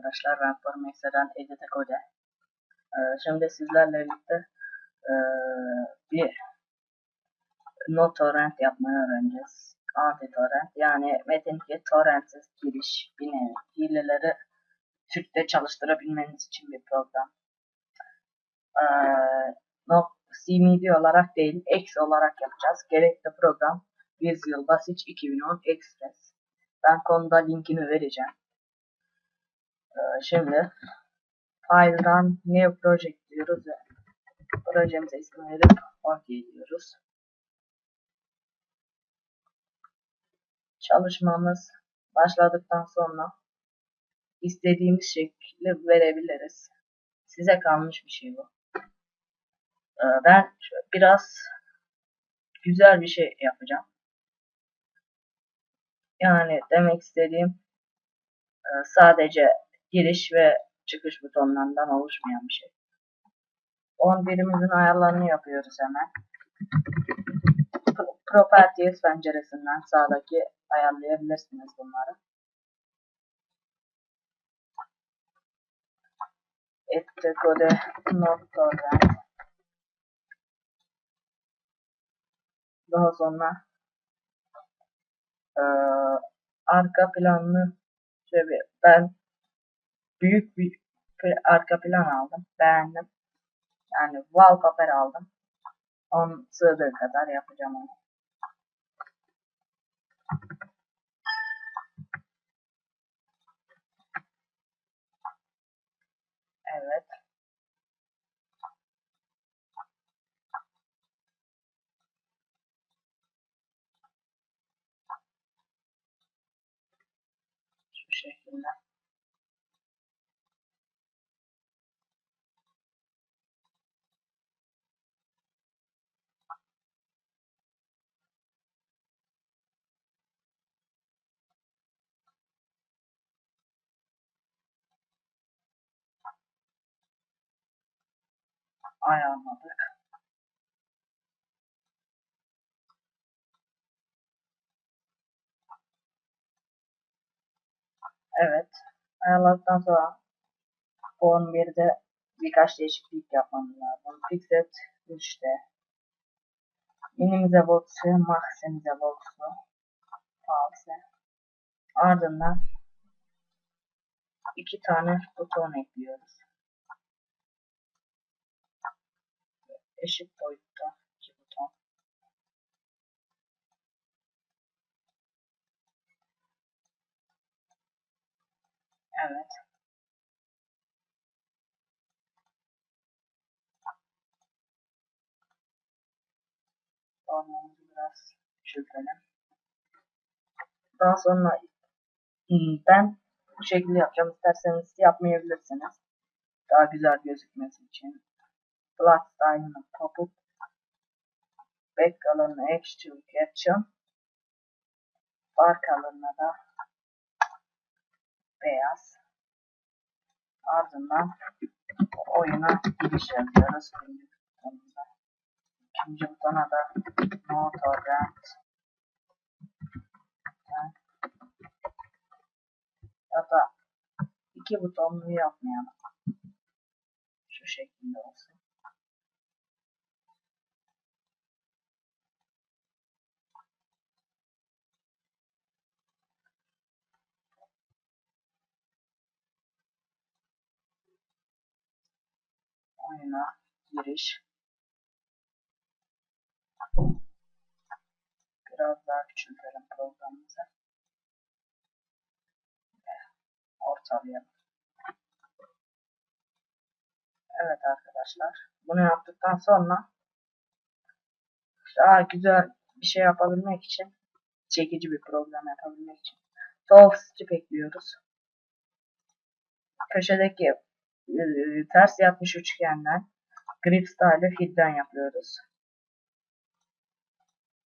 arkadaşlar, ben Formex'den Edit Code. Şimdi sizlerle birlikte bir NoTorrent yapmayı öğreneceğiz. Anti-torrent, yani Metin 2 torrentsiz giriş, bir nevi hileleri Türk'te çalıştırabilmeniz için bir program. CMD olarak değil, X olarak yapacağız. Gerekli program Visual Basic 2010 Express. Ben konuda linkini vereceğim. Şimdi File'dan New Project diyoruz ve projemize isim verip OK diyoruz. Çalışmamız başladıktan sonra istediğimiz şekli verebiliriz. Size kalmış bir şey bu. Ben biraz güzel bir şey yapacağım. Yani demek istediğim sadece giriş ve çıkış butonlarından oluşmayan bir şey. 11'imizin ayarlarını yapıyoruz hemen. Properties penceresinden sağdaki ayarlayabilirsiniz bunları. Edit Code NoTorrent. Daha sonra arka planını şöyle ben büyük bir arka plan aldım. Beğendim. Yani wallpaper aldım. Onun sığdığı kadar yapacağım onu. Evet. Şu şekilde. Ayarladık. Evet. Ayarladıktan sonra Form 1'de birkaç değişiklik yapmamız lazım. Fixed 3'te. Minimize box'u, maximize box'u, false. Ardından iki tane buton ekliyoruz. Eşit boyutta iki buton. Evet. Formumuzu biraz küçültelim. Daha sonra ben bu şekilde yapacağım. İsterseniz yapmayabilirsiniz. Daha güzel gözükmesi için. Flat style'ını kapıp back color'ını extreme yapacağım. Bar color'ına da beyaz. Ardından oyuna giriş yapıyoruz. İkinci butona da NoTorrent ya da iki butonlu yapmayalım. Şu şekilde olsun. Oyuna giriş. Biraz daha küçültelim programımızı. Ortalayalım. Evet arkadaşlar. Bunu yaptıktan sonra daha güzel bir şey yapabilmek için, çekici bir program yapabilmek için soft strip ekliyoruz. Köşedeki ters yatmış üçgenden grip style'ı feed'den yapıyoruz.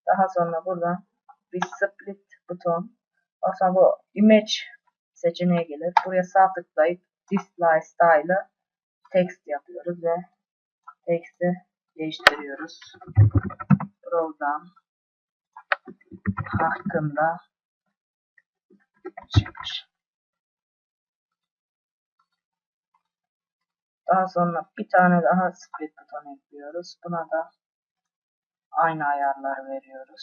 Daha sonra buradan bir split buton. Daha sonra bu image seçeneği gelir. Buraya sağ tıklayıp display style'ı text yapıyoruz ve text'i değiştiriyoruz. Program hakkında çıkış. Daha sonra bir tane daha split buton ekliyoruz. Buna da aynı ayarları veriyoruz.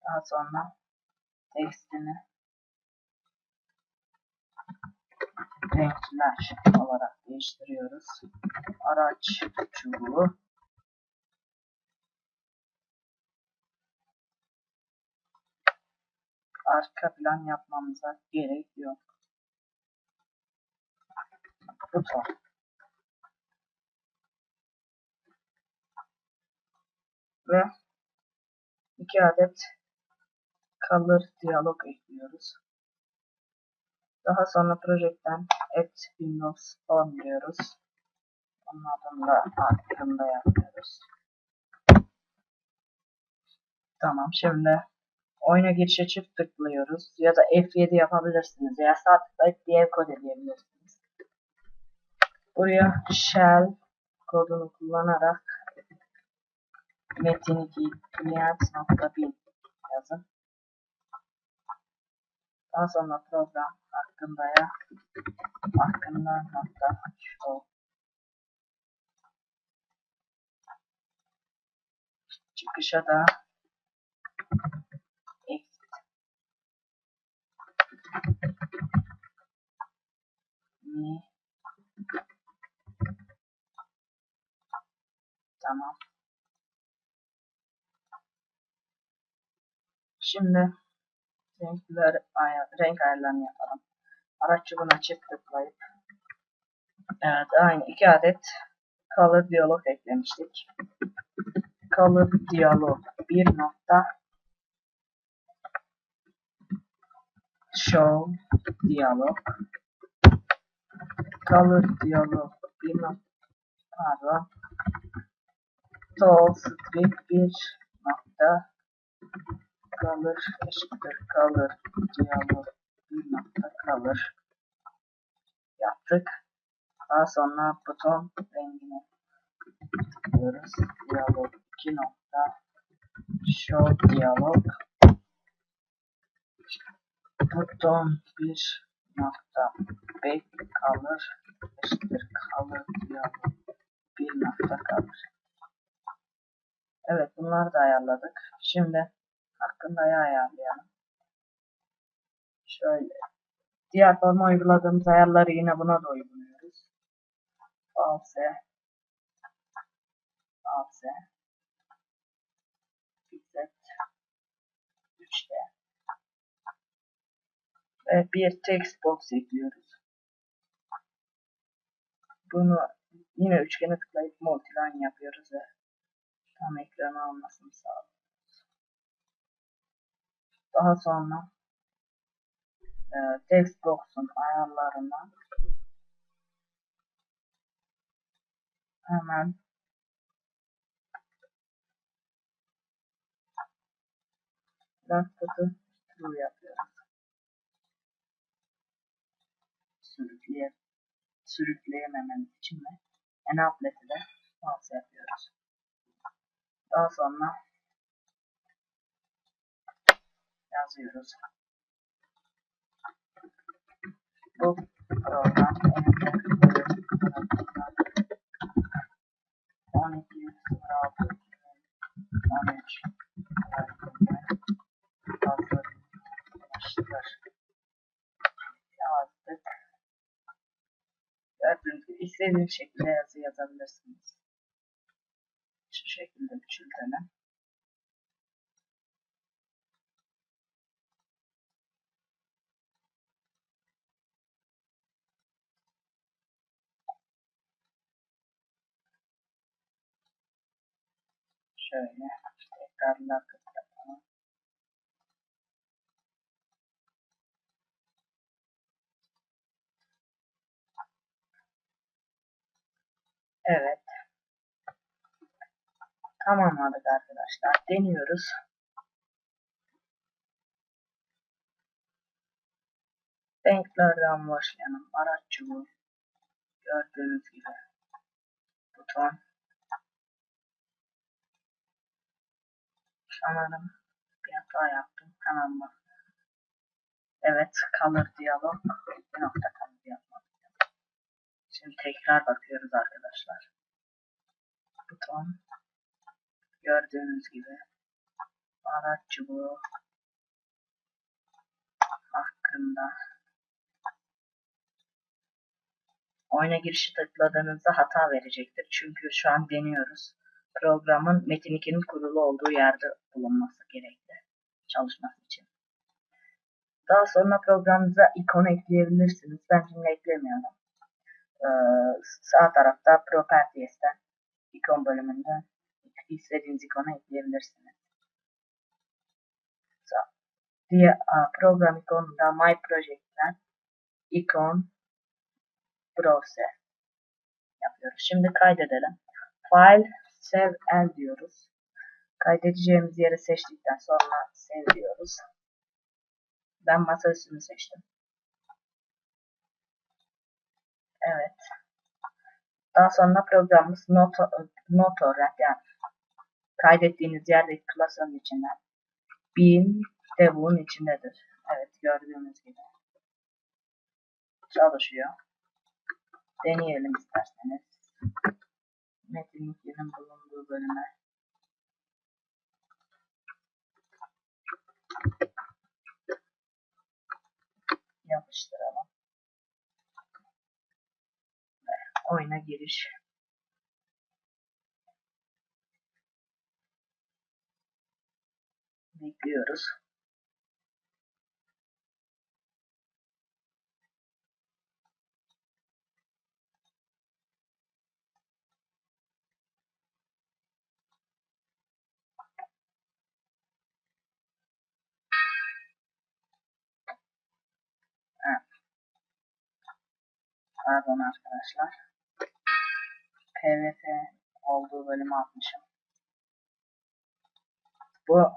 Daha sonra tekstini renkler olarak değiştiriyoruz. Araç çubuğu. Arka plan yapmamıza gerek yok. Buton. Ve 2 adet color diyalog ekliyoruz. Daha sonra projekten Add Windows On diyoruz. Onun adını da hakkında yapıyoruz. Tamam, şimdi oyuna girişe çift tıklıyoruz. Ya da F7 yapabilirsiniz. Ya sağ tıklayıp diğer kod edebilirsiniz. Buraya shell kodunu kullanarak metin2 client.bin yazın. Daha sonra program hakkında show çıkışa da exit me. Tamam. Şimdi renk ayarlarını yapalım. Araç çubuğuna çift tıklayıp evet, aynı 2 adet color diyalog eklemiştik. Color diyalog bir nokta show diyalog color diyalog bir nokta pardon tall strip bir nokta color eşittir color diyalog bir nokta color yaptık. Daha sonra buton rengini tıklıyoruz. Diyalog 2 nokta show diyalog buton 1 nokta back color eşittir color diyalog 1 nokta color. Evet, bunları da ayarladık. Şimdi hakkında ayarlayalım. Şöyle diğer forma uyguladığımız ayarları yine buna da uyguluyoruz. False fixed 3'te ve bir text box ekliyoruz. Bunu yine üçgene tıklayıp multiline yapıyoruz ve tam ekranı almasını sağlıyoruz. Daha sonra text box'un ayarlarından hemen last'ı true yapıyoruz. Sürükleyemememiz için de enablet'i de false yapıyoruz. Daha sonra yazıyoruz. Bu program 12.06.2013 hazırlanmıştır. Yazdık. Gördüğünüz gibi istediğiniz şekilde yazı yazabilirsiniz. Şu şekilde küçültelim. Şöyle tekrarlar yapalım. Evet. Tamamladık arkadaşlar. Deniyoruz. Renklerden başlayalım. Araç çubuğu. Gördüğünüz gibi. Buton. Sanırım bir hata yaptım. Hemen bak. Evet, color diyalog. Bir nokta color yapmak. Şimdi tekrar bakıyoruz arkadaşlar. Buton. Gördüğünüz gibi. Araç çubuğu hakkında. Oyuna girişi tıkladığınızda hata verecektir. Çünkü şu an deniyoruz. Programın Metin 2'nin kurulu olduğu yerde bulunması gerekli. Çalışması için. Daha sonra programınıza ikon ekleyebilirsiniz. Ben şimdi eklemiyorum. Sağ tarafta Properties'ten ikon bölümünden istediğiniz ikonu ekleyebilirsiniz. Diye program ikonunda My Project'ten ikon Browser yapıyoruz. Şimdi kaydedelim. File Save As diyoruz. Kaydedeceğimiz yeri seçtikten sonra Save diyoruz. Ben masaüstünü seçtim. Evet. Daha sonra programımız Notorrent yani kaydettiğiniz yerdeki klasörün içinden bin de bunun içindedir. Evet, gördüğünüz gibi çalışıyor. Deneyelim isterseniz. Metin 2'nin bulunduğu bölüme yapıştıralım. Ve oyuna giriş. Bekliyoruz. Evet. Pardon arkadaşlar. PVT olduğu bölümü atmışım. Bu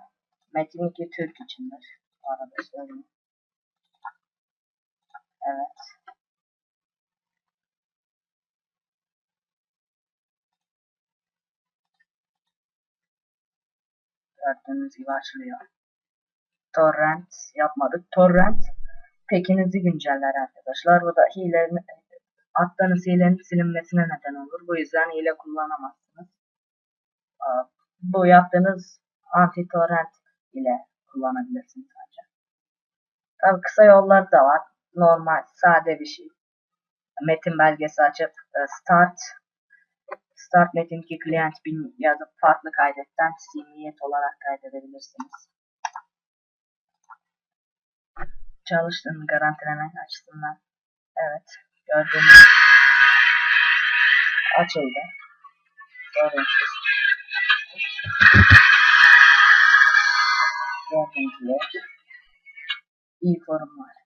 Metin 2 Türk içindir. Bu arada söyleyeyim. Evet. Gördüğünüz gibi açılıyor. Torrent yapmadık. Torrent pekinizi günceller arkadaşlar. Bu da attığınız hilenin silinmesine neden olur. Bu yüzden hile kullanamazsınız. Bu yaptığınız anti-torrent ile kullanabilirsiniz ancak. Tabii kısa yollar da var. Normal, sade bir şey. Metin belgesi açıp Start Metin 2 Client 1000 yazıp farklı kaydetten simiyet olarak kaydedebilirsiniz. Çalıştığını garantilemek açısından. Evet. Gördüğünüz açıldı. Sorunsuz. Gördüğünüz gibi iyi forum var.